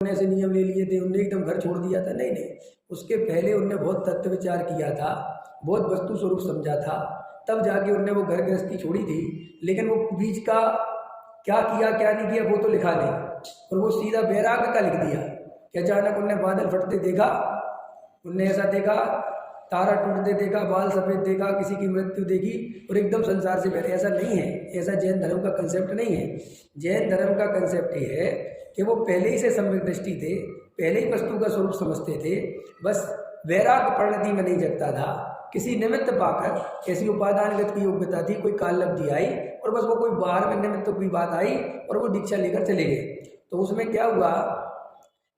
ऐसे नियम ले लिए थे, उनने एकदम घर छोड़ दिया था, नहीं नहीं। उसके पहले उनने बहुत तत्व विचार किया था, बहुत वस्तु स्वरूप समझा था, तब जाके उनने वो घर गृहस्थी छोड़ी थी। लेकिन वो बीच का क्या किया क्या नहीं किया वो तो लिखा नहीं, और वो सीधा वैराग्य का लिख दिया कि अचानक उनने बादल फटते देखा, उनने ऐसा देखा, तारा टूटते देखा, बाल सफ़ेद देखा, किसी की मृत्यु देखी और एकदम संसार से पहले। ऐसा नहीं है, ऐसा जैन धर्म का कंसेप्ट नहीं है। जैन धर्म का कंसेप्ट ये है कि वो पहले ही से सम्यक दृष्टि थे, पहले ही वस्तु का स्वरूप समझते थे, बस वैराग्य परिणति में नहीं जगता था। किसी निमित्त पाकर ऐसी उपादानगत की योग्यता थी, कोई काल लब्धि आई और बस वो कोई बाहर में निमित्त की बात आई और वो दीक्षा लेकर चले गए। तो उसमें क्या हुआ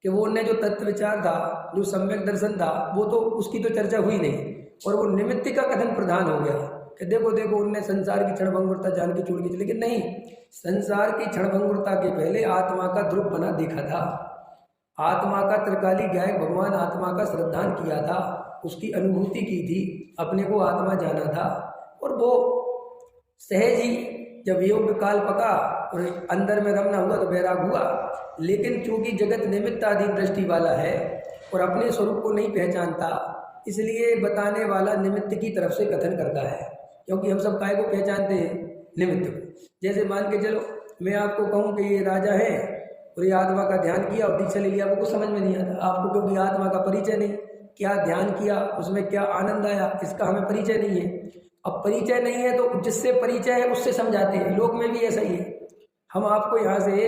कि वो उनने जो तत्व विचार था, जो सम्यक दर्शन था, वो तो उसकी तो चर्चा हुई नहीं, और वो निमित्त का कथन प्रधान हो गया कि देखो देखो उनने संसार की क्षणभंगुरता जान के छोड़ दी। लेकिन नहीं, संसार की क्षणभंगुरता के पहले आत्मा का ध्रुव बना देखा था, आत्मा का त्रिकाली गायक भगवान आत्मा का श्रद्धान किया था, उसकी अनुभूति की थी, अपने को आत्मा जाना था। और वो सहज ही जब योग काल पका और अंदर में रमना हुआ तो वैराग हुआ। लेकिन चूंकि जगत निमित्ताधीन दृष्टि वाला है और अपने स्वरूप को नहीं पहचानता, इसलिए बताने वाला निमित्त की तरफ से कथन करता है, क्योंकि हम सब काय को पहचानते हैं, निमित्त को। जैसे मान के चलो मैं आपको कहूँ कि ये राजा है और ये आत्मा का ध्यान किया और दीक्षा ले लिया, आपको कुछ समझ में नहीं आता आपको, क्योंकि आत्मा का परिचय नहीं, क्या ध्यान किया, उसमें क्या आनंद आया, इसका हमें परिचय नहीं है। अब परिचय नहीं है तो जिससे परिचय है उससे समझाते हैं। लोक में भी ऐसा ही है, हम आपको यहाँ से